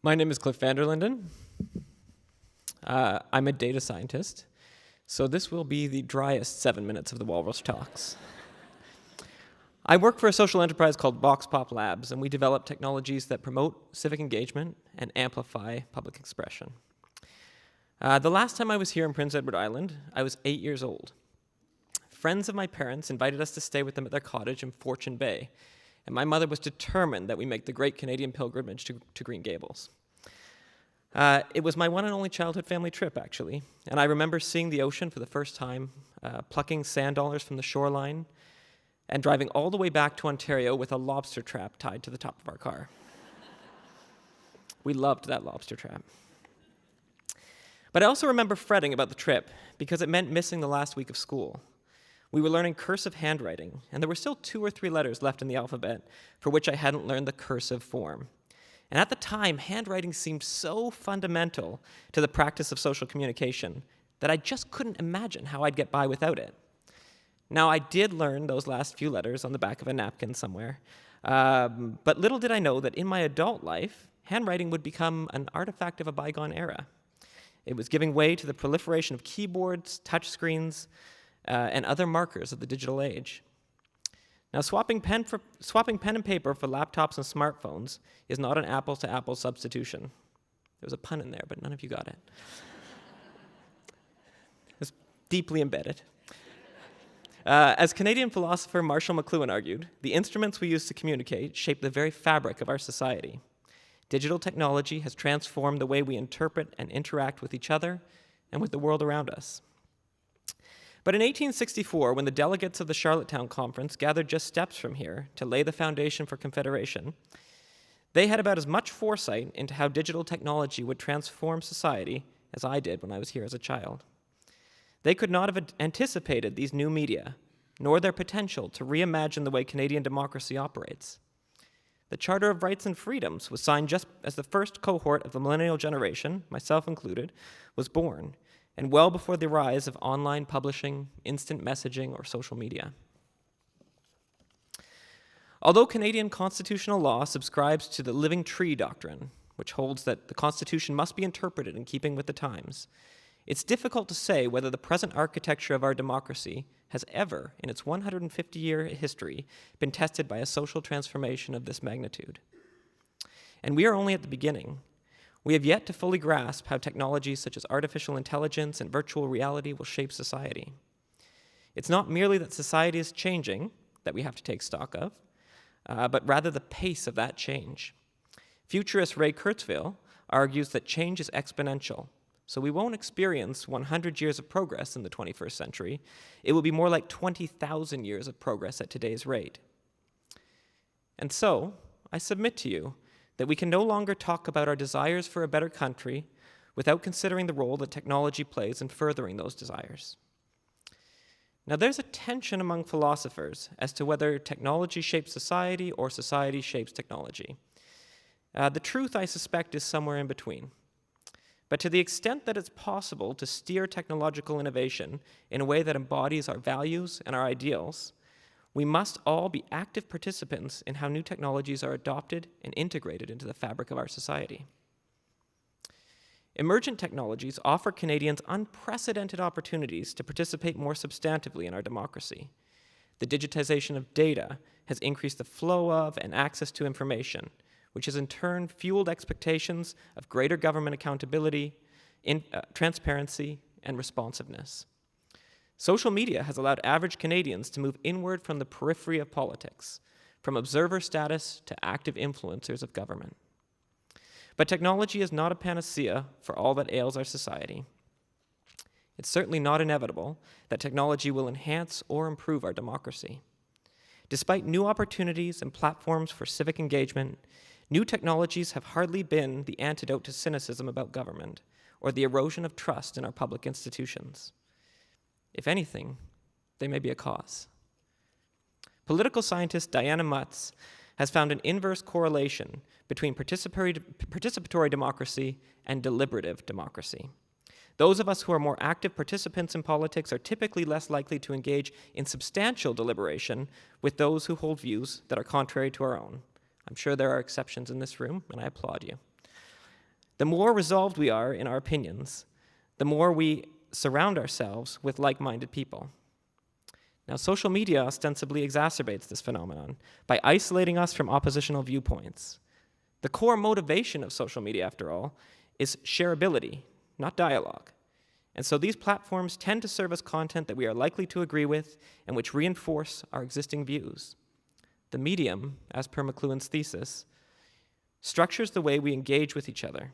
My name is Clifton Linden. I'm a data scientist, so this will be the driest 7 minutes of the Walrus Talks. I work for a social enterprise called Vox Pop Labs, and we develop technologies that promote civic engagement and amplify public expression. The last time I was here in Prince Edward Island, I was 8 years old. Friends of my parents invited us to stay with them at their cottage in Fortune Bay, and my mother was determined that we make the great Canadian pilgrimage to Green Gables. It was my one and only childhood family trip, actually, and I remember seeing the ocean for the first time, plucking sand dollars from the shoreline, and driving all the way back to Ontario with a lobster trap tied to the top of our car. We loved that lobster trap. But I also remember fretting about the trip because it meant missing the last week of school. We were learning cursive handwriting, and there were still 2 or 3 letters left in the alphabet for which I hadn't learned the cursive form. And at the time, handwriting seemed so fundamental to the practice of social communication that I just couldn't imagine how I'd get by without it. Now, I did learn those last few letters on the back of a napkin somewhere, but little did I know that in my adult life, handwriting would become an artifact of a bygone era. It was giving way to the proliferation of keyboards, touchscreens, and other markers of the digital age. Now, swapping pen and paper for laptops and smartphones is not an apples-to-apples substitution. There was a pun in there, but none of you got it. It's deeply embedded. As Canadian philosopher Marshall McLuhan argued, the instruments we use to communicate shape the very fabric of our society. Digital technology has transformed the way we interpret and interact with each other and with the world around us. But in 1864, when the delegates of the Charlottetown Conference gathered just steps from here to lay the foundation for Confédération, they had about as much foresight into how digital technology would transform society as I did when I was here as a child. They could not have anticipated these new media, nor their potential to reimagine the way Canadian democracy operates. The Charter of Rights and Freedoms was signed just as the first cohort of the millennial generation, myself included, was born, and well before the rise of online publishing, instant messaging, or social media. Although Canadian constitutional law subscribes to the living tree doctrine, which holds that the Constitution must be interpreted in keeping with the times, it's difficult to say whether the present architecture of our democracy has ever, in its 150-year history, been tested by a social transformation of this magnitude. And we are only at the beginning. We have yet to fully grasp how technologies such as artificial intelligence and virtual reality will shape society. It's not merely that society is changing that we have to take stock of, but rather the pace of that change. Futurist Ray Kurzweil argues that change is exponential, so we won't experience 100 years of progress in the 21st century. It will be more like 20,000 years of progress at today's rate. And so, I submit to you that we can no longer talk about our desires for a better country without considering the role that technology plays in furthering those desires. Now, there's a tension among philosophers as to whether technology shapes society or society shapes technology. The truth, I suspect, is somewhere in between. But to the extent that it's possible to steer technological innovation in a way that embodies our values and our ideals, we must all be active participants in how new technologies are adopted and integrated into the fabric of our society. Emergent technologies offer Canadians unprecedented opportunities to participate more substantively in our democracy. The digitization of data has increased the flow of and access to information, which has in turn fueled expectations of greater government accountability, transparency, and responsiveness. Social media has allowed average Canadians to move inward from the periphery of politics, from observer status to active influencers of government. But technology is not a panacea for all that ails our society. It's certainly not inevitable that technology will enhance or improve our democracy. Despite new opportunities and platforms for civic engagement, new technologies have hardly been the antidote to cynicism about government or the erosion of trust in our public institutions. If anything, they may be a cause. Political scientist Diana Mutz has found an inverse correlation between participatory democracy and deliberative democracy. Those of us who are more active participants in politics are typically less likely to engage in substantial deliberation with those who hold views that are contrary to our own. I'm sure there are exceptions in this room, and I applaud you. The more resolved we are in our opinions, the more we surround ourselves with like-minded people. Now, social media ostensibly exacerbates this phenomenon by isolating us from oppositional viewpoints. The core motivation of social media, after all, is shareability, not dialogue. And so these platforms tend to serve as content that we are likely to agree with and which reinforce our existing views. The medium, as per McLuhan's thesis, structures the way we engage with each other.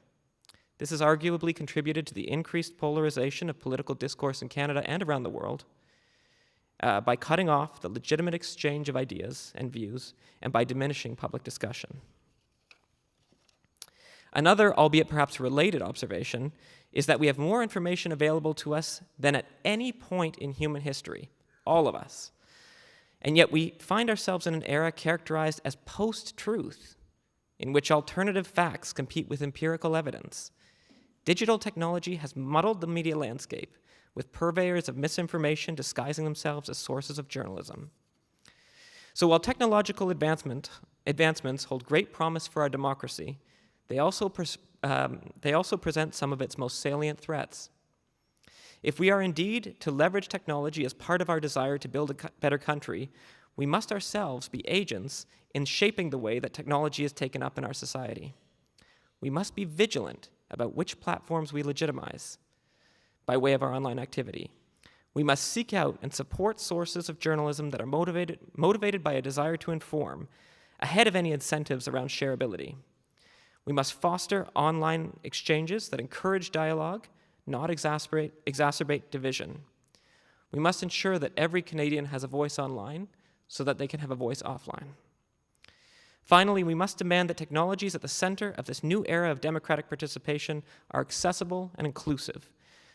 This has arguably contributed to the increased polarization of political discourse in Canada and around the world by cutting off the legitimate exchange of ideas and views and by diminishing public discussion. Another, albeit perhaps related observation, is that we have more information available to us than at any point in human history, all of us. And yet we find ourselves in an era characterized as post-truth, in which alternative facts compete with empirical evidence. Digital technology has muddled the media landscape, with purveyors of misinformation disguising themselves as sources of journalism. So while technological advancements hold great promise for our democracy, they also present some of its most salient threats. If we are indeed to leverage technology as part of our desire to build a better country, we must ourselves be agents in shaping the way that technology is taken up in our society. We must be vigilant about which platforms we legitimize by way of our online activity. We must seek out and support sources of journalism that are motivated by a desire to inform, ahead of any incentives around shareability. We must foster online exchanges that encourage dialogue, not exacerbate division. We must ensure that every Canadian has a voice online so that they can have a voice offline. Finally, we must demand that technologies at the center of this new era of democratic participation are accessible and inclusive,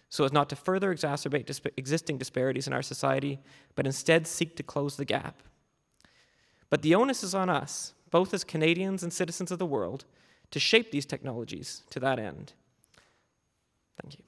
so as not to further exacerbate existing disparities in our society, but instead seek to close the gap. But the onus is on us, both as Canadians and citizens of the world, to shape these technologies to that end. Thank you.